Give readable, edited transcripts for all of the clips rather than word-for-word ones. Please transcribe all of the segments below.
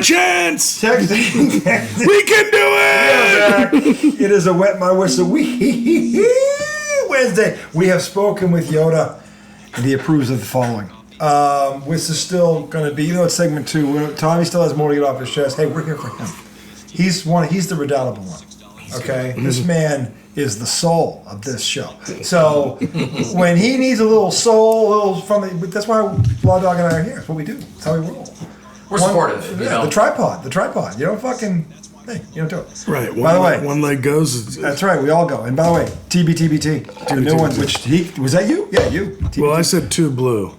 chance. Texting. We can do it. It is a wet my whistle Wednesday. We have spoken with Yoda, and he approves of the following. This is still going to be, even though it's segment 2, Tommy still has more to get off his chest. Hey, we're here for him. He's the redoubtable one. Okay? This man is the soul of this show. So when he needs a little soul, that's why Law Dog and I are here. That's what we do. That's how we roll. We're supportive. Yeah, the tripod. You don't fucking, hey, you don't do it. Right. By the way, one leg goes. That's right. We all go. And by the way, TBTBT, the new one. Which was that you? Yeah, you. TBT. Well, I said too blue.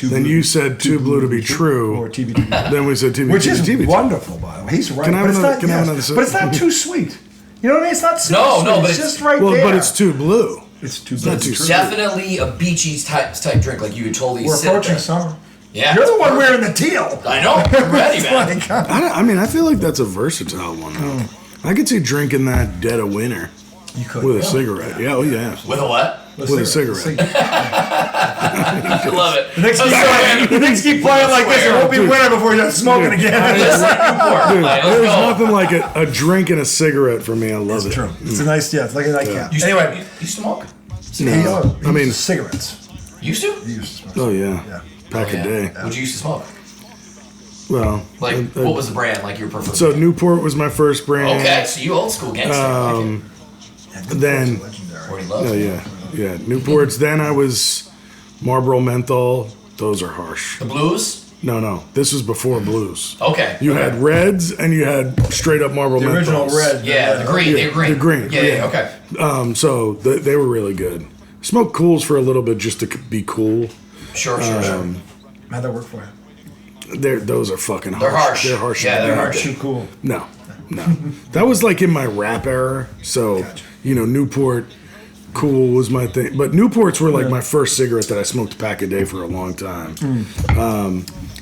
Then you said too blue to be true. Or TBT. Then we said TBT. Which is wonderful, by the way. He's right. But it's not too sweet. You know what I mean? It's not super sweet. No, but it's just right there. Well, but it's too blue. It's too blue. It's definitely a beachy type drink, like you would totally We're sit approaching there. summer. Yeah, You're the one wearing the teal. I know. I'm ready, man. I feel like that's a versatile one. I could see drinking that dead of winter. You could. With a cigarette. Yeah, oh yeah. With a what? With a cigarette. I love it. The Knicks keep playing like this. It won't be winter before you're smoking again. There's nothing like a drink and a cigarette for me. I love it. True. It's a nice, it's like a nightcap. Anyway, you smoke? No, I mean cigarettes. Used to? You used to smoke. Oh yeah. Pack a day. What'd you used to smoke? Well, what was the brand like you preferred? So Newport was my first brand. Okay, so you old school gangster. Then, yeah, Newports. Then I was Marlboro Menthol. Those are harsh. The blues? No. This was before blues. Okay. You had reds and you had straight up Marlboro Menthols. The original red. Yeah, the green. They were green. The green. Yeah, okay. So they were really good. Smoked Cools for a little bit just to be cool. Sure. How'd that work for you? Those are fucking harsh. They're harsh. They're harsh. Yeah, they're harsh. Too cool. No. That was like in my rap era. So, Newport Cool was my thing. But Newports were like my first cigarette that I smoked a pack a day for a long time.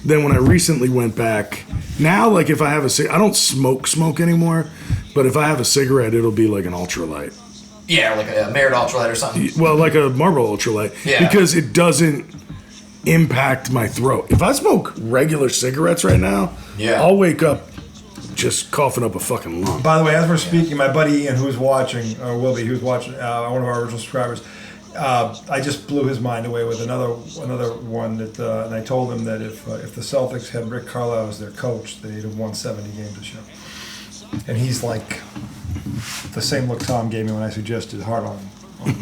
Then when I recently went back, now like if I have I don't smoke anymore, but if I have a cigarette, it'll be like an ultralight. Yeah, like a Merit Ultralight or something. Well, like a Marlboro Ultralight. Yeah. Because it doesn't impact my throat. If I smoke regular cigarettes right now, I'll wake up just coughing up a fucking lung. By the way, as we're speaking, my buddy Ian, who's watching, or will be, who's watching, one of our original subscribers, I just blew his mind away with another one that, and I told him that if the Celtics had Rick Carlisle as their coach, they'd have won 70 games this year. And he's like the same look Tom gave me when I suggested hard on. So,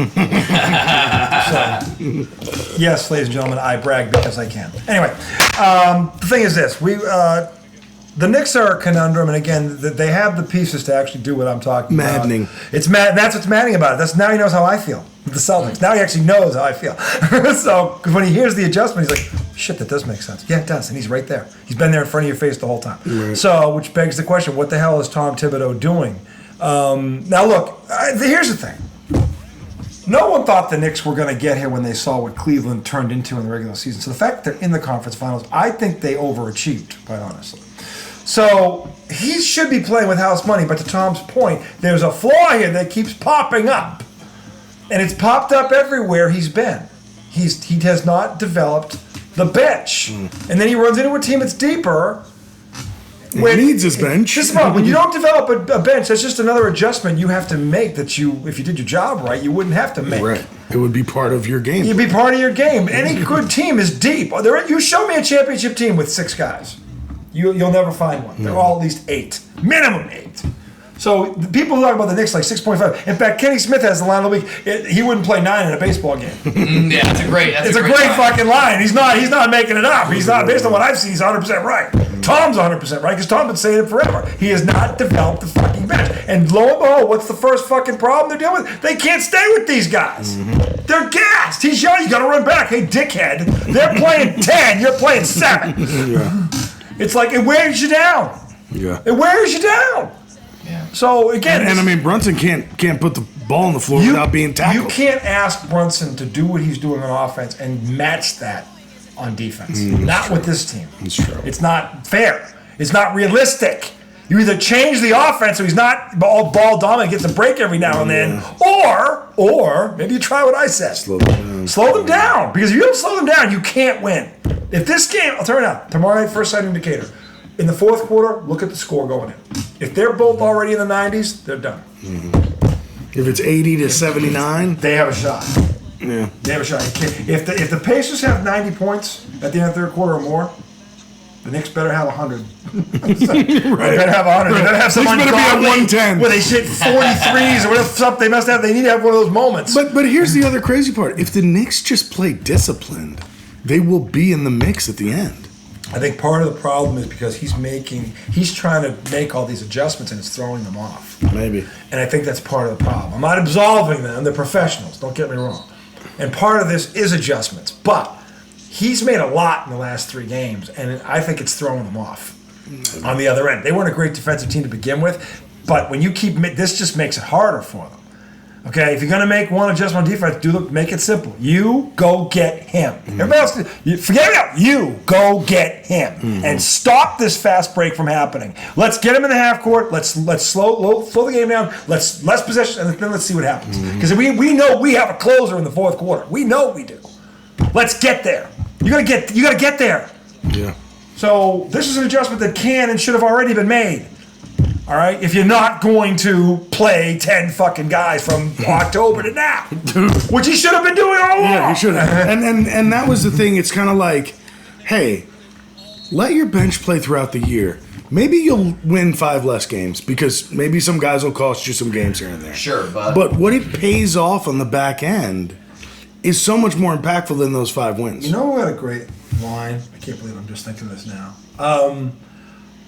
yes, ladies and gentlemen, I brag because I can. Anyway, the thing is this: the Knicks are a conundrum, and again, they have the pieces to actually do what I'm talking Maddening. about. It's mad. That's what's maddening about it. That's now he knows how I feel with the Celtics. Now he actually knows how I feel. So, because when he hears the adjustment, he's like, "Shit, that does make sense." Yeah, it does, and he's right there. He's been there in front of your face the whole time. Right. So, which begs the question: what the hell is Tom Thibodeau doing? Now, look. Here's the thing. No one thought the Knicks were going to get here when they saw what Cleveland turned into in the regular season. So the fact that they're in the conference finals, I think they overachieved, quite honestly. So he should be playing with house money, but to Tom's point, there's a flaw here that keeps popping up. And it's popped up everywhere he's been. He has not developed the bench. And then he runs into a team that's deeper. He needs his bench. When you don't develop a bench, that's just another adjustment you have to make that if you did your job right, you wouldn't have to make. Right. It would be part of your game. It'd be part of your game. Any good team is deep. You show me a championship team with 6 guys. You'll never find one. They're all at least 8. Minimum 8. So the people who talk about the Knicks like 6.5. In fact, Kenny Smith has the line of the week. He wouldn't play 9 in a baseball game. Yeah, it's a great fucking line. He's not making it up. He's not, based on what I've seen, he's 100% right. Tom's 100% right because Tom's been saying it forever. He has not developed the fucking bench. And lo and behold, what's the first fucking problem they're dealing with? They can't stay with these guys. They're gassed. He's young. You got to run back. Hey, dickhead. They're playing 10. You're playing 7. It's like it wears you down. Yeah. It wears you down. Yeah. So again, and I mean Brunson can't put the ball on the floor without being tackled. You can't ask Brunson to do what he's doing on offense and match that on defense. Not with this team. It's true. It's not fair. It's not realistic. You either change the offense so he's not ball dominant, gets a break every now and then, or maybe you try what I said. Slow them down. Because if you don't slow them down, you can't win. If this game, I'll tell you now, tomorrow night, first sight indicator. In the fourth quarter, look at the score going in. If they're both already in the 90s, they're done. If it's 80 to 79, They have a shot. yeah. They have a shot. If the Pacers have 90 points at the end of the third quarter or more, the Knicks better have 100. They better have 100. They better have some Knicks better be at ungodly 110. where they hit 43s or whatever something they must have. They need to have one of those moments. But here's the other crazy part. If the Knicks just play disciplined, they will be in the mix at the end. I think part of the problem is because he's trying to make all these adjustments and it's throwing them off. Maybe. And I think that's part of the problem. I'm not absolving them. They're professionals. Don't get me wrong. And part of this is adjustments. But he's made a lot in the last 3 games, and I think it's throwing them off on the other end. They weren't a great defensive team to begin with, but when you keep this just makes it harder for them. Okay, if you're going to make one adjustment on defense, make it simple. You go get him. Everybody else, forget about you. Go get him and stop this fast break from happening. Let's get him in the half court. Let's slow the game down. Let's less possession, and then let's see what happens. Because we know we have a closer in the fourth quarter. We know we do. Let's get there. You gotta get there. Yeah. So this is an adjustment that can and should have already been made. All right, if you're not going to play 10 fucking guys from October to now, which he should have been doing all along. Yeah, he should have. and that was the thing. It's kind of like, hey, let your bench play throughout the year. Maybe you'll win 5 less games because maybe some guys will cost you some games here and there. Sure, but what it pays off on the back end is so much more impactful than those 5 wins. You know who had a great line? I can't believe I'm just thinking of this now.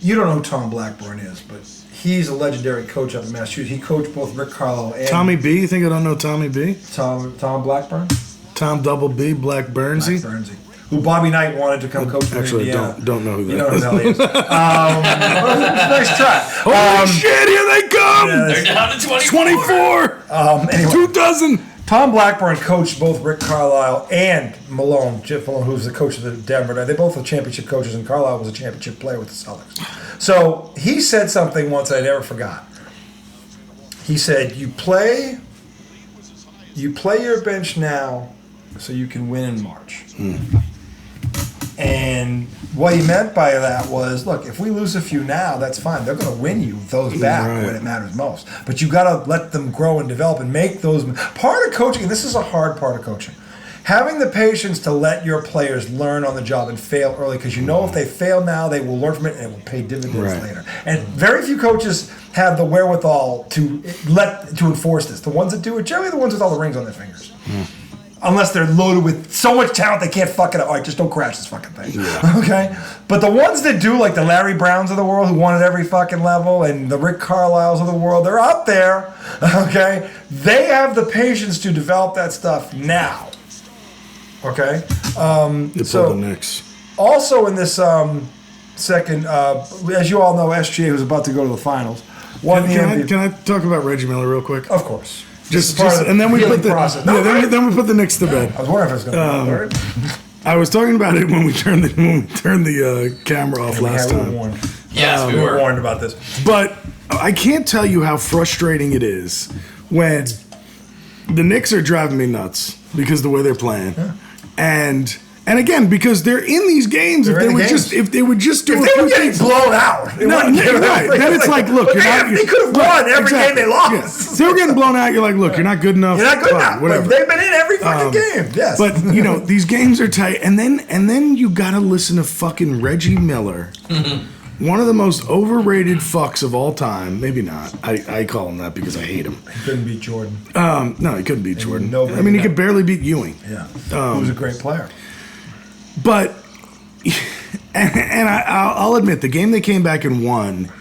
You don't know who Tom Blackburn is, but he's a legendary coach up in Massachusetts. He coached both Rick Carlisle and Tommy B? You think I don't know Tommy B? Tom Blackburn? Tom Double B, Black Burnsy? Burnsy. Who Bobby Knight wanted to come coach for Actually, Indiana. don't know who that You know who is. the hell he is. Nice try. Holy shit, here they come! Yeah, They're down to 24. 24! Anyway, 2 dozen! Tom Blackburn coached both Rick Carlisle and Malone, Jeff Malone, who's the coach of the Denver. They both were championship coaches, and Carlisle was a championship player with the Celtics. So he said something once I never forgot. He said, "You play your bench now, so you can win in March." And what he meant by that was, look, if we lose a few now, that's fine. They're going to win you those back when it matters most. But you got to let them grow and develop and make those. Part of coaching, and this is a hard part of coaching, having the patience to let your players learn on the job and fail early, because you know if they fail now, they will learn from it and it will pay dividends later. And very few coaches have the wherewithal to enforce this. The ones that do it, generally the ones with all the rings on their fingers. Unless they're loaded with so much talent they can't fuck it up. All right, just don't crash this fucking thing. Yeah. Okay? But the ones that do, like the Larry Browns of the world who won at every fucking level, and the Rick Carlisles of the world, they're out there. Okay? They have the patience to develop that stuff now. Okay? So the Knicks. Also in this second, as you all know, SGA, who's about to go to the finals, won the MVP. Can I talk about Reggie Miller real quick? Of course. Just and then we put the process. then we put the Knicks to bed. I was wondering if it was going to be I was talking about it when we turned the camera off last we were time. warned. Yes, we We were were. warned about this. But I can't tell you how frustrating it is when the Knicks are driving me nuts because of the way they're playing, and again because they're in these games. If they would just do If a they were few getting things. blown out, No, right. Then it's like, look, you're not. They could have won every game they lost. Yeah. If they were getting blown out, you're like, look, you're not good enough. You're not good Fine, enough. Whatever. They've been in every fucking game. Yes. But these games are tight, and then you gotta listen to fucking Reggie Miller, one of the most overrated fucks of all time. Maybe not. I call him that because I hate him. he couldn't beat Jordan. No, he couldn't beat Jordan. nobody I mean, he can. could barely beat Ewing. Yeah. He was a great player. But, and I'll admit, the game they came back and won,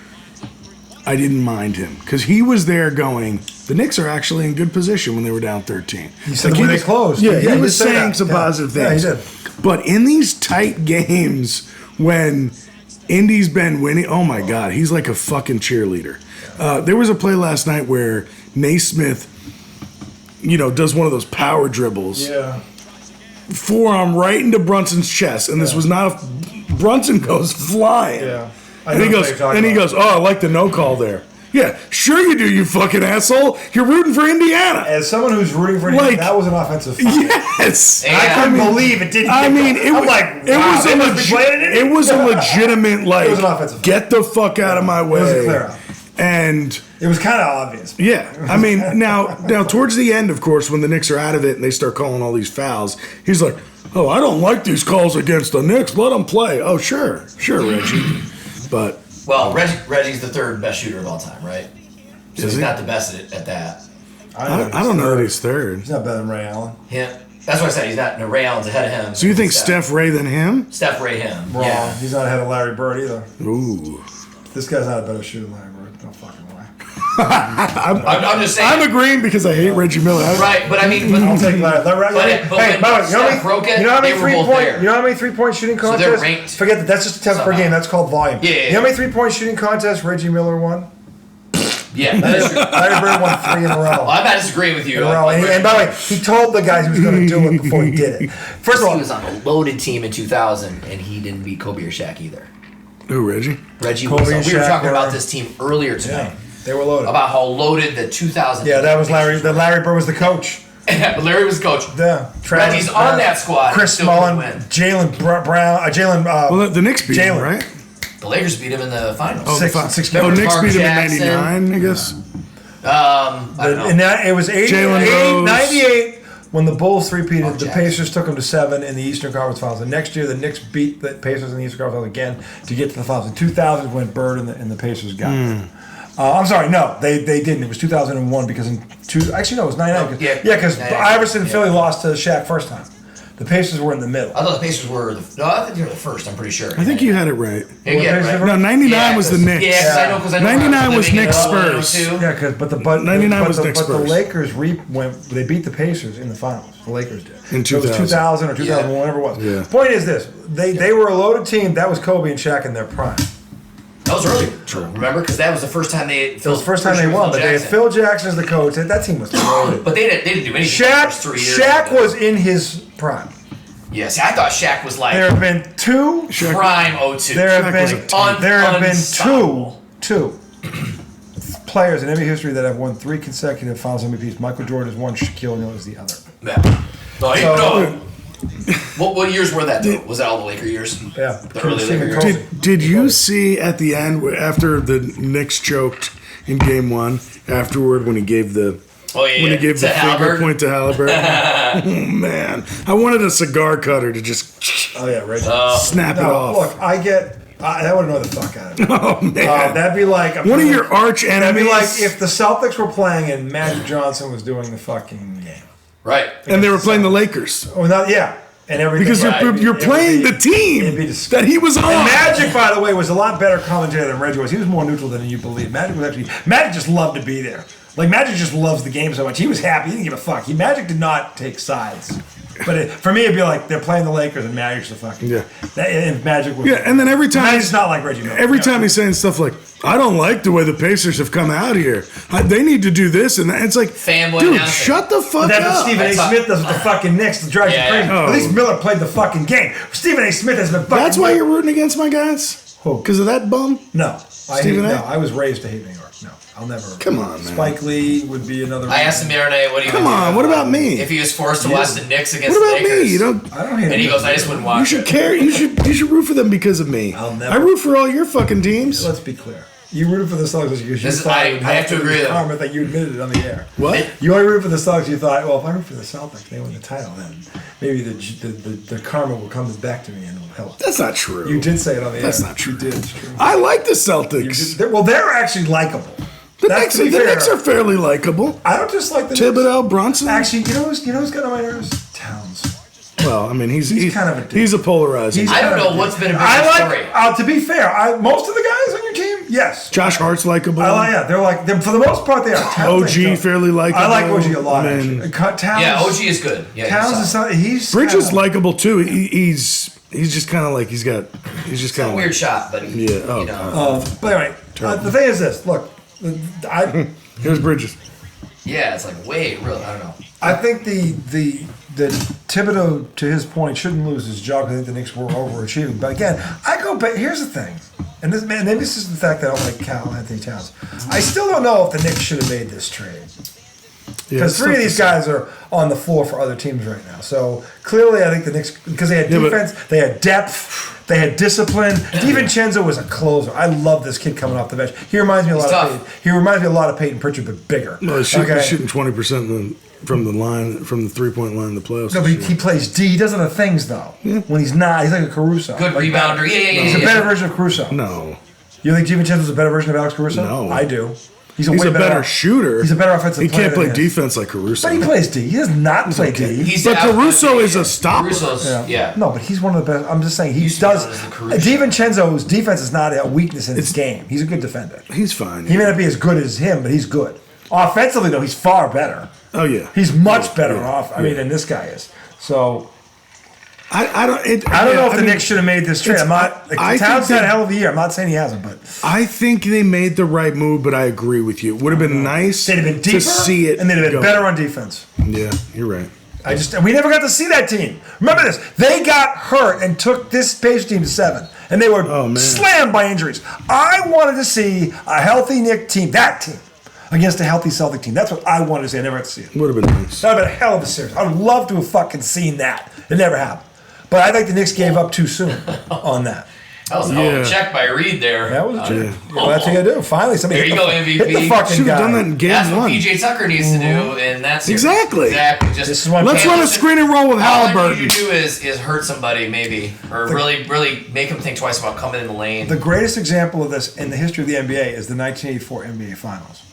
I didn't mind him because he was there going, the Knicks are actually in good position when they were down 13. He said when they closed. Yeah, he he was did say saying that. some positive things. Yeah, he did. But in these tight games when Indy's been winning, oh my God, he's like a fucking cheerleader. There was a play last night where Naismith, does one of those power dribbles. Yeah. Forearm right into Brunson's chest, and this was not Brunson goes flying. Yeah. And he goes, oh, I like the no call there. Yeah, sure you do, you fucking asshole. You're rooting for Indiana. As someone who's rooting for Indiana, that was an offensive foul. Yes. Yeah. I couldn't believe it didn't. It was a legitimate like. It was an offensive. Get the fuck out of my way. It was a clear out. And it was kind of obvious. Yeah, I mean, now towards the end, of course, when the Knicks are out of it and they start calling all these fouls, he's like, "Oh, I don't like these calls against the Knicks. Let them play." Oh, sure, Reggie. But Reggie's the third best shooter of all time, right? So he's not the best at that. I don't know that he's third. He's not better than Ray Allen. Yeah, that's what I said. He's not. No, Ray Allen's ahead of him. So you think Steph Ray than him? Steph Ray him. Wrong. Yeah. He's not ahead of Larry Bird either. Ooh. This guy's not a better shooter than Larry Bird. No fucking way. I'm just saying. I'm agreeing because I hate Reggie Miller. Right, but I mean, I'll take Larry. You know how many 3-point shooting contests? So they're ranked. Forget that. That's just a test per game. That's called volume. Yeah. You know how many 3-point shooting contests Reggie Miller won? Yeah, that is true. Larry Bird won 3 in a row. Well, I'm not disagreeing with you. And by the way, he told the guys he was going to do it before he did it. First of all, he was on a loaded team in 2000, and he didn't beat Kobe or Shaq either. Who, Reggie? Reggie Kobe was. and We were Shaq talking were- about this team earlier tonight. yeah, they were loaded. About how loaded the 2000. Yeah, that was Larry. Larry Bird was the coach. Larry was coach. Yeah, Reggie's on that squad. Chris still Mullen, couldn't win. Jalen Brown, Well, the Knicks beat him, Jalen. right? The Lakers beat him in the finals. Oh, Six games. Knicks Mark beat him Jackson. in '99, I guess. I don't know. And that it was Jalen Rose. 98 when the Bulls three-peated. Mark The Jackson. Pacers took them to 7 in the Eastern Conference Finals. The next year, the Knicks beat the Pacers in the Eastern Conference Finals again to get to the finals. In 2000, when Bird and the Pacers got them. I'm sorry, no, they didn't. It was 2001 because it was 99. Because 99. Iverson and Philly lost to Shaq first time. The Pacers were in the middle. I thought the Pacers were. I think they were the first. I'm pretty sure. I think you had it right. Yeah, right. No, 99 was the Knicks. Yeah, because I know. 99 was living in Knicks 01, Spurs. 02. Yeah, because but 99 was Knicks but the Spurs. Lakers they beat the Pacers in the finals. The Lakers did In It was 2000 or 2001, whatever it was. Yeah. Point is this: they were a loaded team. That was Kobe and Shaq in their prime. That was early. True. Remember, because that was the first time they. It was the first time they won, but they had Phil Jackson as the coach. That team was loaded. But they didn't do anything. The first 3 years. Shaq was in his prime. Yeah, see, I thought Shaq was like There have been two. prime 02. There have was been a tank. two players in NBA history that have won 3 consecutive Finals MVPs. Michael Jordan is one. Shaquille O'Neal is the other. Yeah. No. What years were that, though? Was that all the Laker years? Yeah. The early Stephen Laker years? Kobe. Did you see at the end after the Knicks choked in Game 1? Afterward, when he gave the Oh, yeah. when he gave To the finger Halliburton? point to Halliburton. Oh man, I wanted a cigar cutter to just Oh yeah, Reggie. snap it No, off. look, that would annoy the fuck out of me. Oh man, That'd be like one of your arch That'd enemies. be like if the Celtics were playing and Magic Johnson was doing the fucking game. Right. and they were playing the Lakers Oh, not yeah, and everything. because Right. you're playing the it'd team be disgusting. that he was on. And Magic, by the way, was a lot better commentator than Reggie was. He was more neutral than you believe. Magic just loved to be there. Like Magic just loves the game so much. He was happy. He didn't give a fuck. Magic did not take sides. But for me, it'd be like they're playing the Lakers and Magic's the fucking And Magic was Yeah, and then every time Magic's not like Reggie Miller. Every time he's saying stuff like, "I don't like the way the Pacers have come out here. They need to do this and that." It's like, Fanboy dude, announcing. shut the fuck That's what up. Stephen A. That's Smith does with the fucking Knicks that drives Yeah, you crazy. yeah. At least Miller played the fucking game. Stephen A. Smith has been fucking. That's why you're rooting against my guys? Who? Because of that bum? No. Stephen A.? I was raised to hate New York. No, I'll never. Come on, man. Spike Lee would be another. I asked him the other day, what do you Come on, what about me? if he was forced to watch the Knicks against What about the Lakers? me? I don't hate him. And he goes, I just wouldn't You watch should it. care. You should root for them because of me. I'll never- I root for all your fucking teams. Let's be clear. You rooted for the Celtics because you This is- thought I- it would I have to agree with him. karma that you admitted it on the air. What? You only rooted for the Celtics. You thought, well, if I root for the Celtics, they win the title, then maybe the karma will come back to me and will help. That's not true. You did say it on the air. That's not true. You did. It's true. I like the You Celtics. did. Well, they're actually likable. The That's Knicks, to be fair. are fairly likable. I don't just like the Thibodeau, Brunson. Actually, you know who's got on my nerves? Towns. Well, I mean, he's kind of a dick. he's a polarizer. I don't know what's been a bigger I story. like. To be fair, most of the guys on your team, yes. Josh Hart's likable. They're for the most part they are. Towns, OG fairly likable. I like OG a lot. I mean, actually. Towns, Yeah, OG is good. Yeah, Towns is not. He's Bridges kinda, likable too. He's just kind of like he's just kind of weird shot, but Yeah, oh, you know. But anyway, the thing is this. Look, I Here's Bridges. Yeah, it's like way real. I don't know. I think the that Thibodeau, to his point, shouldn't lose his job. I think the Knicks were overachieving. But again, I go back. Here's the thing, and this maybe this is the fact that I don't like Cal Anthony Towns. I still don't know if the Knicks should have made this trade. Because three of these guys are on the floor for other teams right now. So clearly, I think the Knicks, because they had defense, they had depth, they had discipline. DiVincenzo was a closer. I love this kid coming off the bench. He reminds me a lot of Peyton. He reminds me a lot of Peyton Pritchard, but bigger. Well, he's shooting 20% from the line, from the 3-point line in the playoffs. No, but he plays D. He does other things though. Yeah. When he's not, he's like a Caruso. Good rebounder. He's a better version of Caruso. No. You think DiVincenzo's a better version of Alex Caruso? No. I do. He's a better shooter. He's a better offensive player. He can't play defense like Caruso. But he plays D. He does not play D. But Caruso is a stopper. Yeah. No, but he's one of the best. I'm just saying he does. DiVincenzo's defense is not a weakness in his game. He's a good defender. He's fine. He may not be as good as him, but he's good. Offensively, though, he's far better. Oh yeah. He's much better off. I mean, than this guy is. So. I don't know if the Knicks should have made this trade. I'm not. Towns had a hell of a year. I'm not saying he hasn't, but I think they made the right move. But I agree with you. It would have been nice. They'd have been deeper to see it, and they'd have been better on defense. Yeah, you're right. We never got to see that team. Remember this? They got hurt and took this Pacers team to 7, and they were slammed by injuries. I wanted to see a healthy Knick team, that team, against a healthy Celtic team. That's what I wanted to see. I never got to see it. Would have been nice. That would have been a hell of a series. I would love to have fucking seen that. It never happened. But I think the Knicks gave up too soon on that. That was a hell of a check by Reed there. That was a check. Well, that's what you do. Finally, somebody there you go, MVP. Hit the fucking Should have guy. done that in game That's one. what PJ Tucker needs to do, and that's exactly. Just this is what let's run a screen and roll with Halliburton. All I need you to do is hurt somebody, maybe, or really make them think twice about coming in the lane. The greatest example of this in the history of the NBA is the 1984 NBA Finals,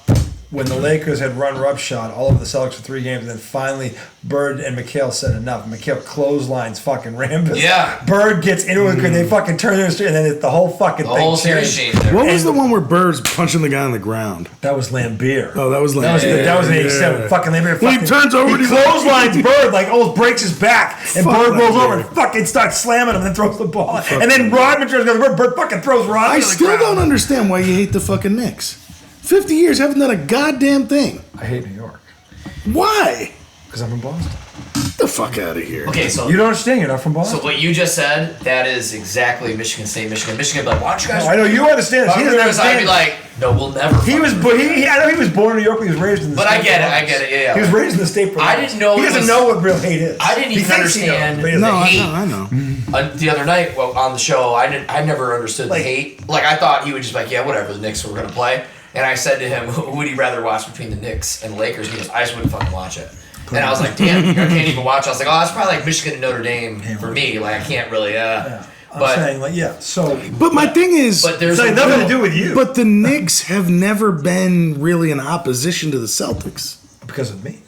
when the Lakers had run roughshod all over the Celtics for 3 games, and then finally Bird and McHale said enough. McHale clotheslines fucking Rambus. Yeah. Bird gets into it, and they fucking turn their street, and then the whole fucking thing whole series changed. changed. What was the one where Bird's punching the guy on the ground? That was Lambeer. Oh, that was Lambeer. That was in '87. Yeah. Fucking Lambeer. When he turns over, he clotheslines Bird, like almost breaks his back, and Bird rolls over and fucking starts slamming him, and then throws the ball. And then Rodman goes, Bird fucking throws Rodman. I still don't understand why you hate the fucking Knicks. 50 years haven't done a goddamn thing. I hate New York. Why? Because I'm from Boston. Get the fuck out of here. Okay, so you don't understand. You're not from Boston. So what you just said, that is exactly Michigan State. Michigan be like, why don't you guys? No, I know you understand. He doesn't understand. I'd be like, no, we'll never. I know he was born in New York, but he was raised in the. But state. I get it. Yeah. He was raised in the state. I didn't know. He doesn't know what real hate is. I didn't even understand the hate. I know. The other night on the show, I never understood the hate. Like I thought he would just be like, yeah, whatever. The Knicks were gonna play. And I said to him, who would he rather watch between the Knicks and the Lakers? He goes, I just wouldn't fucking watch it. And I was like, damn, you can't even watch. I was like, oh, that's probably like Michigan and Notre Dame for me. Like, I can't really, I'm saying, like, so. But my thing is, but there's nothing to do with you. But the Knicks have never been really in opposition to the Celtics. Because of me.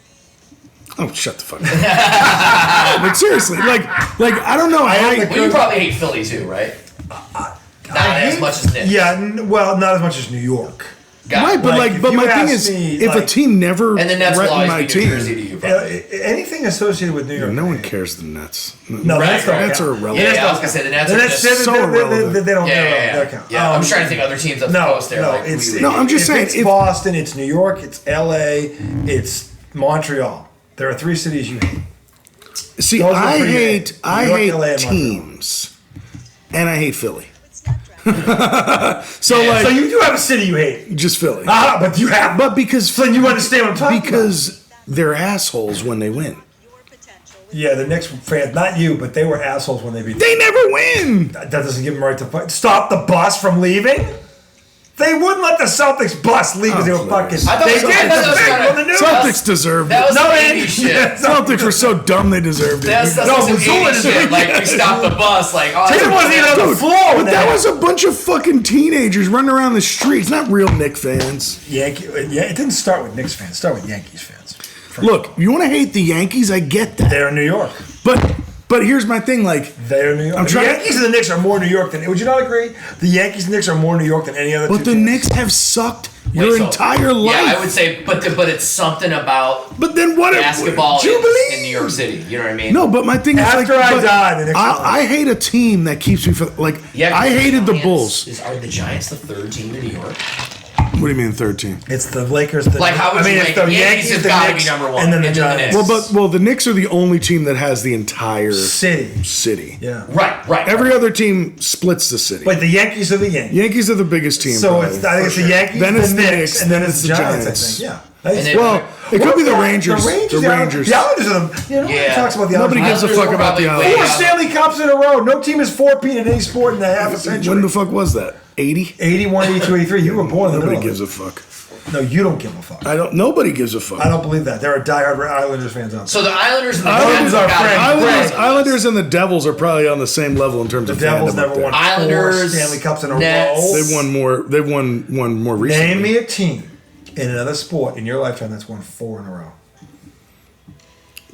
Oh, shut the fuck up. But seriously, like I don't know how. Well, you probably hate Philly too, right? Not as much as Knicks. Yeah, well, not as much as New York. Right, but but my thing is, if a team never and the Nets will threatened always my be New team, Jersey to you, anything associated with New York, no one cares the Nets. No, right, the Nets are irrelevant. Yeah, I was gonna say the Nets are just so irrelevant. They don't count. Yeah, I'm trying to think of other teams up the coast there. I'm just saying, it's Boston, it's New York, it's LA, it's Montreal. There are 3 cities you hate. See, I hate teams, and I hate Philly. So you do have a city you hate, just Philly. But you have, so you understand what I'm talking about. Because they're assholes when they win. Yeah, the Knicks fans, not you, but they were assholes when they beat. They never win. That doesn't give them right to fight. Stop the bus from leaving. They wouldn't let the Celtics bus leave because they were fucking. They did. Celtics deserved it. That was some 80s shit. Celtics were so dumb they deserved it. That's some 80s shit. Like we stopped the bus. Like Tatum wasn't even on the floor. But that was a bunch of fucking teenagers running around the streets, not real Knicks fans. Yeah, it didn't start with Knicks fans. It started with Yankees fans. Look, you want to hate the Yankees? I get that. They're in New York. But here's my thing, they're New York. The Yankees and the Knicks are more New York than. Would you not agree? The Yankees and Knicks are more New York than any other. But the Knicks have sucked your entire life. Yeah, I would say, but it's something about. But then what? Basketball in New York City. You know what I mean? No, but my thing is, after I died, the Knicks I hate a team that keeps me I hated the Bulls. Are the Giants the 3rd team in New York? What do you mean third team? It's the Lakers. The Like, how would you it's rank the it? Yankees have the gotta be Knicks, number one, and then the and then the Giants. Knicks. Well, the Knicks are the only team that has the entire City. city. Yeah. Right. Every other team splits the city. But the Yankees are the Yankees. Yankees are the biggest team. So probably. I think it's the Yankees, Then it's the Knicks, and then it's the Giants. Giants. I think. Yeah. And then- Well, it could be the Rangers. The Rangers. The Rangers. The Islanders are the. You know, Yeah. nobody talks about the Nobody Islanders. gives a fuck about the Probably way Four Islanders. out. Stanley Cups in a row. No team is 4-peat in any sport in a half a century. When the fuck was that? 80? 81, 82, 83. You were born in the Nobody middle. gives a fuck. No, you don't give a fuck. Nobody gives a fuck. I don't believe that. There are diehard Islanders fans out there. So the Islanders and the Islanders Devils are gotta be friends. number one. Islanders and the Devils are probably on the same level in terms The of Devils fandom never up there. won Islanders, 4 Stanley Cups in a Nets. row. They've won more. They've won one more recently. Name me a team in another sport in your lifetime that's won 4 in a row.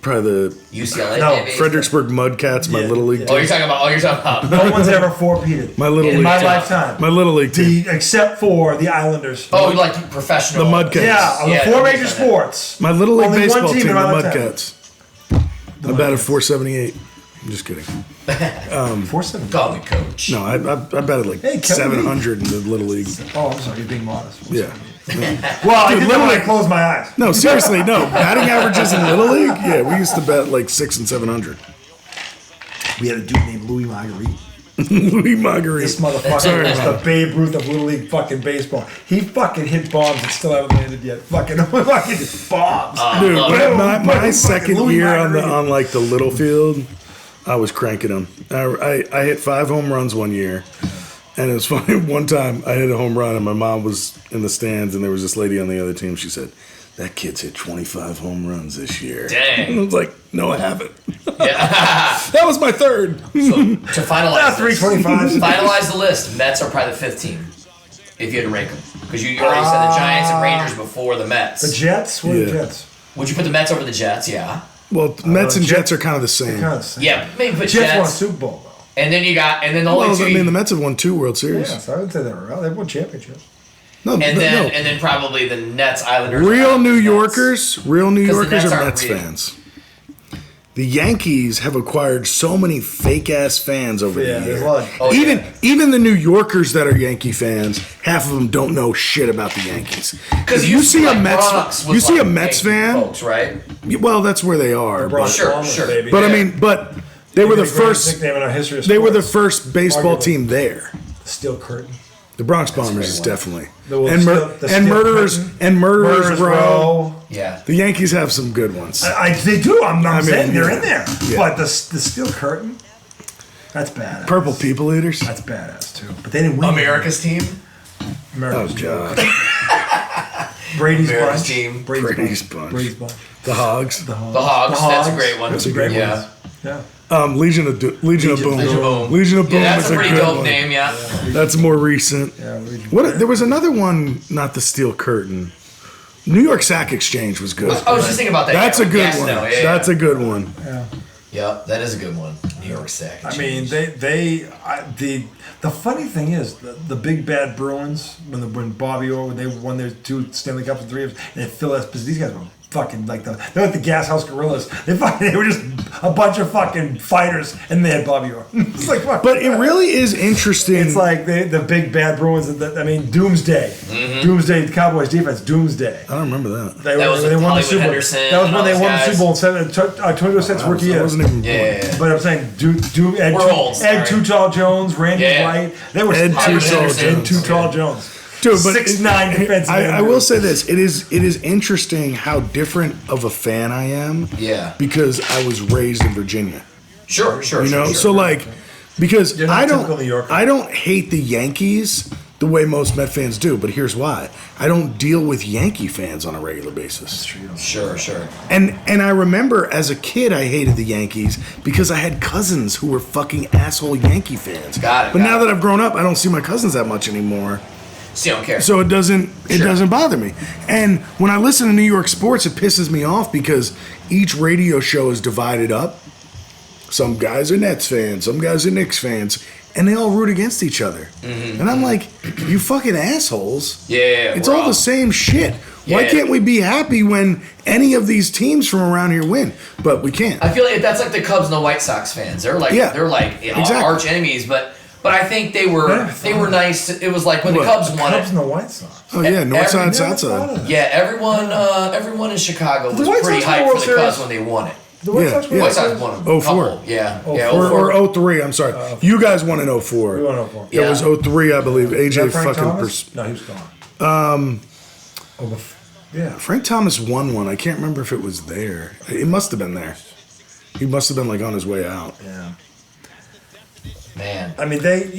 Probably the UCLA. No, maybe. Fredericksburg Mudcats, my Yeah. little league Yeah. Oh, team. you're talking about. No one's ever 4-peated. My little In league my team. lifetime. My little league team. Except for the Islanders. Oh, like professional. The Mudcats. Yeah, of the Yeah, 4 that major makes sense. sports. My little league Only one baseball team team, in the my lifetime. Mudcats. I batted 478. I'm just kidding. 4-7. Call me coach. No, I batted like Hey, Kevin 700 in the little league. Oh, I'm sorry. You're being modest. Yeah. Well, I Dude, did that when I literally- closed my eyes. No, seriously, no. Batting averages in little league. Yeah, we used to bet like 600 and 700. We had a dude named Louis Marguerite. Louis Marguerite. This motherfucker Sorry, is man. the Babe Ruth of Little League fucking baseball. He fucking hit bombs that still haven't landed yet. Fucking bombs. Dude, love my, it. my, my Fucking second Louis year Marguerite. on like the little field, I was cranking them. I hit 5 home runs one year, and it was funny. One time I hit a home run, and my mom was in the stands, and there was this lady on the other team. She said, "That kid's hit 25 home runs this year." Dang. And I was like, "No, I haven't." Yeah. That was my third. So to finalize, this, 325. finalize the list. Mets are probably the 5th team, if you had to rank them, because you already said the Giants and Rangers before the Mets. The Jets? What are the Yeah. Jets? Would you put the Mets over the Jets? Yeah. Well, Mets and Jets- Jets are kind of the same. Kind of the same. Yeah, maybe put Jets won a Jets. Super Bowl, though. And then you got, and then the only Well, two. I mean, the Mets have won 2 World Series. Yeah, so I would say they were out. They won championships. No, and no, then no. and then probably the Nets, Islanders. Real New Nets. Yorkers, real New 'Cause the Yorkers Nets are aren't Mets real. fans. The Yankees have acquired so many fake ass fans over Yeah, the there's years. a lot of- Oh, even yeah. even the New Yorkers that are Yankee fans, half of them don't know shit about the Yankees. Because If you see a Mets, Bronx you was see a like Mets Yankee fan. folks, right? Well, that's where they are. Bronx But, Sure, Bombers, sure. baby. but I Yeah. mean, but they were the first. nickname in our history of They were the sports. first baseball Arguably. team there. The Steel Curtain. The Bronx Bombers great is one. definitely The- well, and the Steel murderers Curtain. and murderers row. Yeah. The Yankees have some good ones. They do. I'm I mean, saying they're yeah. in there. Yeah. But the Steel Curtain, that's badass. Purple people eaters. That's badass too. But they didn't win. America's team. Oh America's team. God, Brady's America's bunch. team. Brady's bunch. Brady's bunch. The Hogs. The Hogs. That's a great one. That's a great yeah. one. Yeah. Legion of Boom. Legion of Boom. Legion of Boom Yeah, that's is a pretty good dope one. name. Yeah. That's more recent. Yeah. What? There was another one, not the Steel Curtain. New York Sack Exchange was good. I was just thinking about that. That's yeah, a good yes, one. no, yeah, That's a good one. Yeah, that is a good one. New York Sack. I mean, the funny thing is the big bad Bruins when Bobby Orr when they won their 2 Stanley Cups and 3 of them, and Phil Esposito, these guys were fucking like they're like the Gas House Gorillas. They were just a bunch of fucking fighters, and they had Bobby Orr. It's like fuck. But it really is interesting. It's like the big bad Bruins. I mean, Doomsday. Doomsday Cowboys defense. Doomsday. I don't remember that. That was with they won the Hollywood Super Bowl. Henderson That was and when they all won the those Super Bowl in 2006 rookie I year. wasn't even born. Yeah. But I'm saying, Ed, We're old, Ed sorry. Too Tall Jones, Randy Yeah. White. They were Ed Too Tall Ed Jones. Too Tall Jones. Dude, but 6'9" defensive end. I will say this: it is interesting how different of a fan I am. Yeah. Because I was raised in Virginia. Sure. You know, sure. so like, because You're not I typical New Yorker. don't hate the Yankees the way most Met fans do, but here's why: I don't deal with Yankee fans on a regular basis. Sure. And I remember as a kid, I hated the Yankees because I had cousins who were fucking asshole Yankee fans. Got it, But got now it. that I've grown up, I don't see my cousins that much anymore. So you don't care. So it doesn't bother me. And when I listen to New York sports, it pisses me off because each radio show is divided up. Some guys are Nets fans, some guys are Knicks fans, and they all root against each other. And I'm like, you fucking assholes. Yeah, It's we're all the same shit. Why Yeah. can't we be happy when any of these teams from around here win? But we can't. I feel like that's like the Cubs and the White Sox fans. They're like Yeah, they're like exactly. arch enemies, but But I think they were nice. It was like when the Cubs won Cubs it. and the White Sox. Oh yeah, north side, south side. Yeah, everyone in Chicago was White pretty Sox hyped World for the Cubs Series? when they won it. The White Sox White Sox won a 04. couple. Yeah, yeah, 04 04. or 03. I'm sorry, you guys won in 04. We won in 04. It was 03, I believe. Is AJ that Frank fucking. Thomas? No, he was gone. Yeah. Frank Thomas won one. I can't remember if it was there. It must have been there. He must have been like on his way out. Yeah. Man. I mean, they,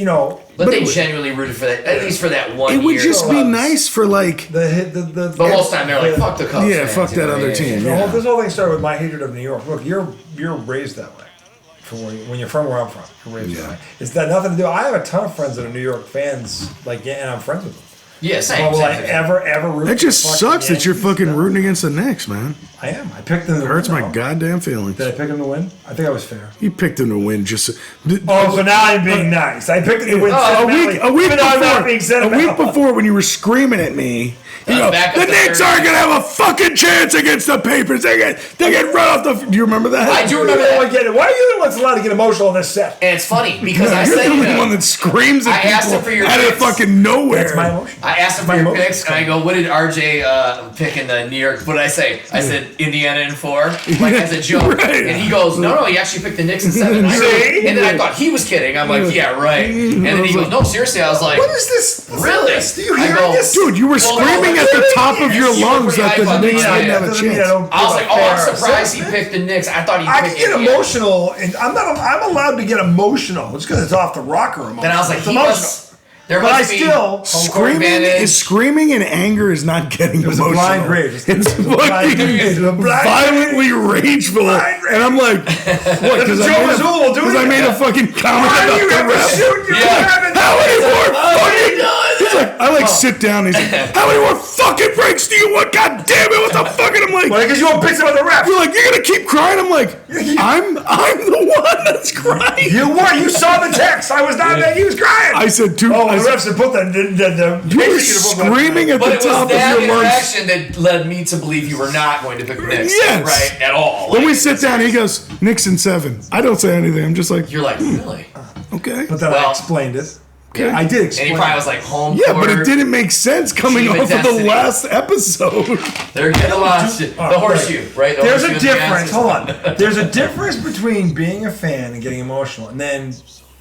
But they genuinely rooted for that, at least for that 1 year. It would just be Cubs. nice for like. the But most of the time they're like, fuck the Cubs. Yeah, fans, fuck that other team. Yeah. This whole thing started with my hatred of New York. Look, you're raised that way. When you're from where I'm from, you're raised that way. It's got nothing to do. I have a ton of friends that are New York fans, and I'm friends with them. Yeah, same. But will I same. ever root? It just for the sucks fucking that you're Yankees? fucking rooting against the Knicks, man. I am. I picked them to It hurts win. my goddamn feelings. Did I pick them to win? I think I was fair. You picked him to win just. Oh, so now I'm being nice. I picked them to win. A week even though I'm not being before, a week sentimental. before when you were screaming at me, you go, back the up the Knicks third. aren't gonna have a fucking chance against the Papers. They get run off the. Do you remember that? I do I remember don't that. get it. Why are you the ones allowed to get emotional on this set? And it's funny because I You're said the to only him, one that screams at I asked him people for your out of picks. fucking nowhere. That's my emotion. I asked him My for your emotions picks, and I go, "What did RJ pick in the New York?" What did I say? I said Indiana in 4, like as a joke. Right. And he goes, "No, he actually picked the Knicks in 7." I go- See? and then I thought he was kidding. I'm like, "Yeah, right." And then he goes, "No, seriously." I was like, What is this? Really? Do you I hear go, this? Dude, you were Well, screaming no, at the really? top of your You were lungs pretty that the hype on Knicks me. didn't have a Doesn't mean I chance. don't I was like, give a "Oh, I'm fair surprised he assessment. picked the Knicks." I thought he I picked can get Indiana. emotional, and I'm allowed to get emotional. It's because it's off the rocker emotion. Then I was like, it's he emotional. must. There But I must be still home court advantage. Screaming in anger is not getting It was a emotional. blind rage. It's It was a blind fucking rage. It was a blind violently rageful. Blind rage. And I'm like, what? Because Joe Mazzulla will do I it. made a fucking comment Why do about you the have to ref. shoot your Yeah. rabbit? How many more fucking... done. He's like, I sit down. He's like, how many more fucking breaks do you want? God damn it! What the fuck? And I'm like, Well, because you won't bitch about the ref. you're like, you're gonna keep crying? I'm like, I'm the one that's crying. You were. You saw the text. I was not there. He was crying. I said, dude, Oh, I the said, refs had put the you were screaming at But the it was top of that your lungs. interaction that led me to believe you were not going to pick the Knicks. Yes. Right, at all. When Like, we sit down, he goes, Knicks in 7. I don't say anything. I'm just like, you're like, really? okay. But then I Well, explained it. Okay. I did And explain he probably it. was like, home Yeah, court. but it didn't make sense coming Team off of the intensity. last episode. They're getting lost. The horseshoe, right? The There's horseshoe a in the difference. ass. Hold on. There's a difference between being a fan and getting emotional, and then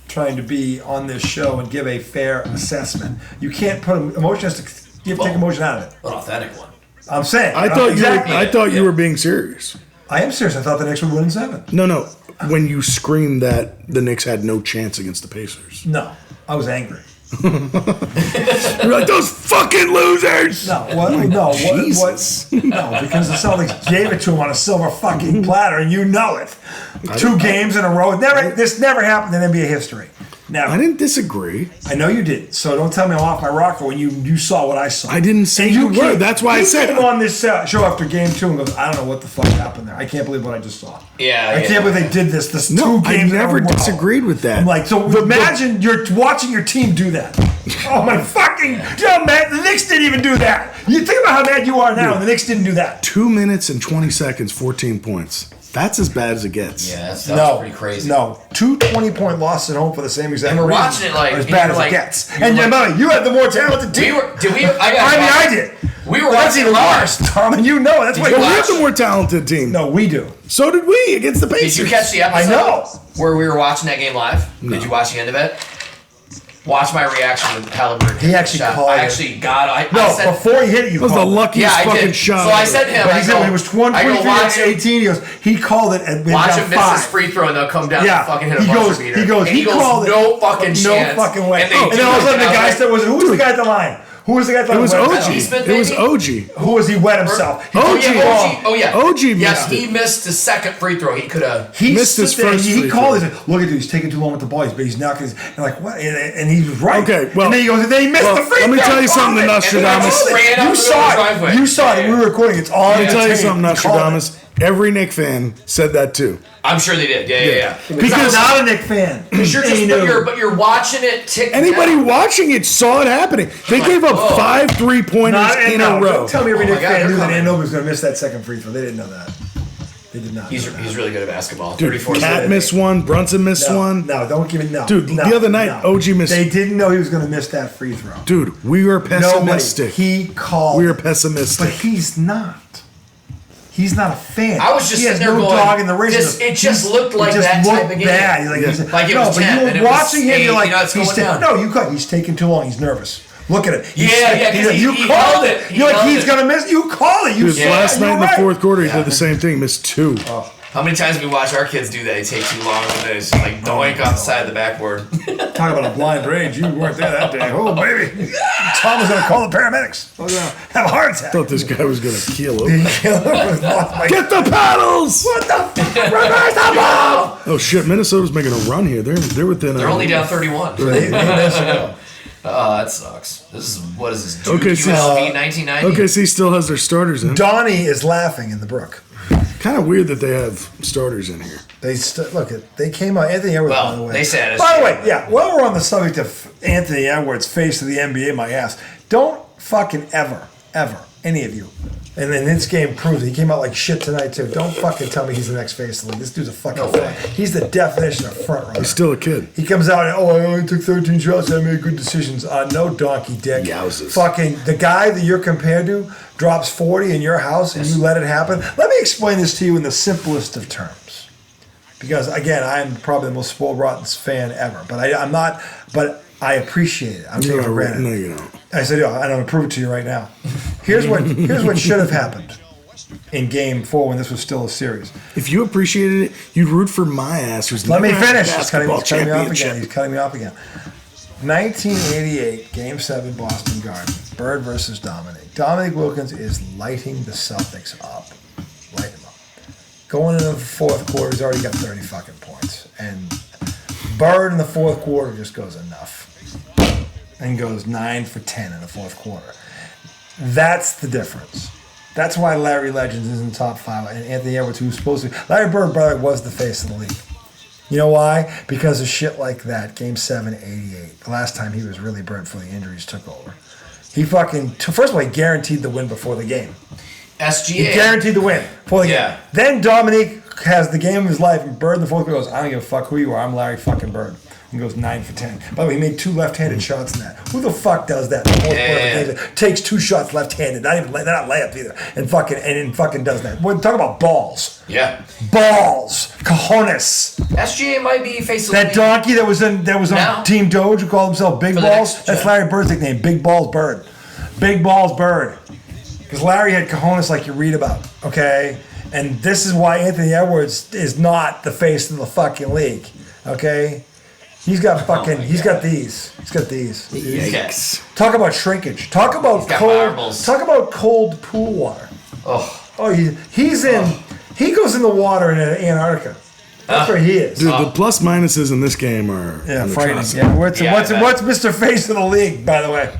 trying to be on this show and give a fair assessment. You can't put emotion. Has to you have to take emotion out of it. An authentic one. I'm saying. I thought exactly. I thought you were being serious. I am serious. I thought the Knicks would win in 7. No. When you screamed that the Knicks had no chance against the Pacers. No, I was angry. You're like, those fucking losers! No, what? No, Jesus. No, because the Celtics gave it to him on a silver fucking platter, and you know it. 2 games in a row. This never happened in NBA history. Never. I didn't disagree. I know you did. So don't tell me I'm off my rocker when you saw what I saw. I didn't say And you were. came- That's why I said came on this show after game 2 and goes, I don't know what the fuck happened there. I can't believe what I just saw. Yeah, I can't believe they did this. This No, 2 I games never in a row. disagreed with that. I'm like, so imagine you're watching your team do that. Oh my fucking, man, the Knicks didn't even do that. You think about how mad you are now, and the Knicks didn't do that. 2 minutes and 20 seconds, 14 points. That's as bad as it gets. Yeah, that sounds pretty crazy. No, 2 20-point losses at home for the same exact And we're reason watching it like- are as and bad you're as like- it gets. you're And like- remember, you had the more talented team. I did. We were That's watching even live. worse, Tom, and you know that's why you But we watch- have the more talented team. No, we do. So did we against the Pacers. Did you catch the episode? I know. Where we were watching that game live? No. Did you watch the end of it? Watch my reaction to Halliburton. He actually shot. called I it. actually got. I No, said, before he hit it, you That was the called it. luckiest Yeah, I fucking did. shot. So I said to him, But I he said go, when he was I go, 23 watch to him. 18, he goes, he called it and Watch down him miss his 5. free throw and they'll come down Yeah. and fucking hit a He buzzer goes, beater. he goes, and he called it. no fucking chance. No fucking way. And, they And do then all of a it, sudden the and I guy was said, who was the guy at the line? Who was the guy at the line? It was OG. Eastman, It was maybe? OG. Who was he wet himself? He Oh OG. yeah, OG. Oh yeah, OG Yes, missed it. he missed his second free throw. He could have. He missed his stood there, first He free called throw. it. Look at dude, he's taking too long with the ball. But he's not going to. And like what? And he was right. Okay, well- and then he goes. And then he missed well, the free let me throw. tell you something, Called it. Nostradamus. And then Ran up you the saw it. driveway. You saw it. And we were recording. It's all. Let me on tell you tape. something, He called Nostradamus. Every Knick fan said that too. I'm sure they did. Yeah. Because I'm not a Knick fan. Because you're And he just, knew. but you're watching it tick. Anybody down. watching it saw it happening. They gave up whoa. 5 3-pointers Not in no, a row. Don't tell me every Oh my Knick God, fan they're knew that coming. Andover was going to miss that second free throw. They didn't know that. He did not. He's really good at basketball. Dude, 34. Cat missed one. Brunson missed one. No, don't give it. No, Dude, no, the other night, no. OG missed. They didn't know he was going to miss that free throw. Dude, we were pessimistic. He called. We were pessimistic. But he's not. He's not a fan. I was just he has sitting there no going, dog in the race. it just looked like it just that looked type of game. bad. He's like, Like it no, was but 10, you and were it was watching him. 8, You're like, it's going down. No, you couldn't. He's taking too long. He's nervous. Look at it. Yeah, because he you held it. He You're like, held he's it. going to miss. You call it. You Dude, last night in the fourth quarter, he did the same thing. Missed 2. How many times we watch our kids do that? They take too long when they just like doink off the side of the backboard. Talk about a blind rage. You weren't there that day. Oh, baby. Tom was going to call the paramedics. I was going to have a heart attack. I thought this guy was going to keel over. Get Get the paddles! What the f? Reverse the ball! Oh shit! Minnesota's making a run here. They're within. They're only down 31. That sucks. What is this? Duke Okay, so- USV 1990. OKC still has their starters in. Donnie is laughing in the brook. Kind of weird that they have starters in here. They came out. Anthony Edwards, by the Well, way. they said. By the way, yeah. While we're on the subject of Anthony Edwards, face of the NBA, my ass, don't fucking ever, any of you. And then this game proves it. He came out like shit tonight too. Don't fucking tell me he's the next face of the league. This dude's a fucking No front. way. He's the definition of front runner. He's still a kid. He comes out and, I only took 13 shots. I made good decisions. No donkey dick. Yowzers. Fucking the guy that you're compared to drops 40 in your house and you let it happen. Let me explain this to you in the simplest of terms. Because again, I'm probably the most spoiled rotten fan ever. But I'm not. But I appreciate it. I'm taking it for granted. No, you don't. I said, and I'm gonna prove it to you right now. Here's what should have happened in Game 4 when this was still a series. If you appreciated it, you'd root for my ass. Who's Let me never had a finish. He's cutting basketball me off again. championship. He's cutting me off again. 1988, Game 7, Boston Garden. Bird versus Dominic. Dominic Wilkins is lighting the Celtics up. Light them up. Going into the fourth quarter, he's already got 30 fucking points. And Bird in the fourth quarter just goes enough. And goes 9 for 10 in the fourth quarter. That's the difference. That's why Larry Legend is in the top 5 and Anthony Edwards, who's supposed to be. Larry Bird, by the way, was the face of the league. You know why? Because of shit like that. Game 7, 88. The last time he was really burnt before the injuries took over. He fucking, first of all, he guaranteed the win before the game. SGA. He guaranteed the win before the game. Then Dominique has the game of his life, and Bird in the fourth quarter goes, I don't give a fuck who you are. I'm Larry fucking Bird. And goes 9 for 10. By the way, he made 2 left-handed shots in that. Who the fuck does that? In the fourth quarter of the game? Takes 2 shots left-handed. They're not layups either. And fucking does that. We're talking about balls. Yeah. Balls. Cojones. SGA might be face of That donkey that was on Now? Team Doge who called himself Big For the Balls. next That's gen. Larry Bird's nickname. Big Balls Bird. Big Balls Bird. Because Larry had cojones like you read about. Okay? And this is why Anthony Edwards is not the face of the fucking league. Okay? He's got fucking. He's got these. He's got these. Yikes. Talk about shrinkage. Talk about got cold. marbles. Talk about cold pool water. Oh. Oh, he's in. He goes in the water in Antarctica. That's where he is. Dude, the plus minuses in this game are Yeah, frightening. atrocity. Yeah, what's Yeah, what's Mr. Face of the league, by the way?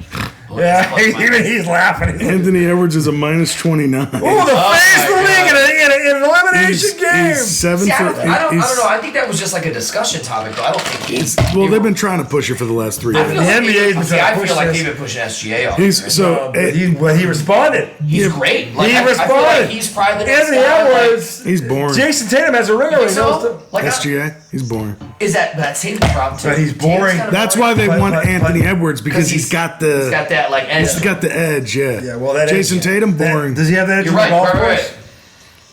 Yeah, even he's laughing. He's like, Anthony Edwards is a minus 29. oh, the face of the league in an elimination game. He's 7 See, I for. don't know. I think that was just like a discussion topic, though. I don't think Well, they've been trying to push it for the last 3 I years. feel like NBA 's been see, trying to I push feel like this. they've been pushing SGA off. He's so. He responded. He's great. Like, He I feel responded. like he's probably the next Anthony guy. Edwards. He's boring. Jason Tatum has a ring on Like, his nose. so, like, SGA, he's boring. is that Tatum's problem too? But he's Tatum's boring. kinda That's boring. why they But- want but- Anthony Edwards because he's got the. He's got that like edge. He's got the edge, yeah. Yeah, well, that Jason edge- Tatum, that- boring. Does he have that edge You're in the right. golf Right. course?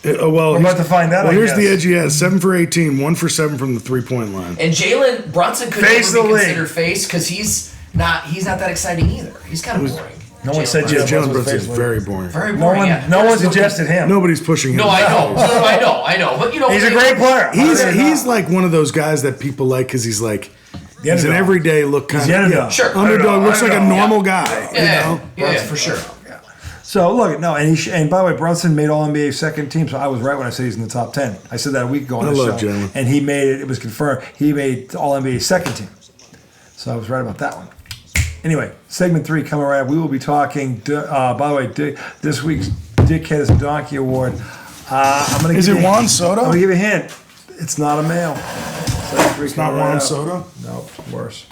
Well, We're about to find out, Well, I here's the guess. edge he has: 7 for 18, 1 for 7 from the 3-point line. And Jalen Brunson could Face never of be the league. considered face because he's not that exciting either. He's kind of boring. No one said Yeah, Jalen Jalen Brunson was Brunson's face very boring. Very No boring. one, yeah. no one There's suggested him. Nobody's pushing him. No, I know. But you know, He's a great player. He's like one of those guys that people like because he's like The he's an underdog. everyday look kind the of underdog. Sure. underdog. Looks like a Underdog. normal guy. Yeah, You know? yeah, for sure. So look, no, and by the way, Brunson made All NBA second team. So I was right when I said he's in the top 10. I said that a week ago on I the love show, Jalen. and he made it. It was confirmed. He made All NBA second team. So I was right about that one. Anyway, segment 3 coming right up. We will be talking. By the way, this week's Dickhead is a Donkey Award. I'm gonna. Is give it you a Juan hint. Soto? I'm gonna give you a hint. It's not a male. It's not Juan Soto. No, worse.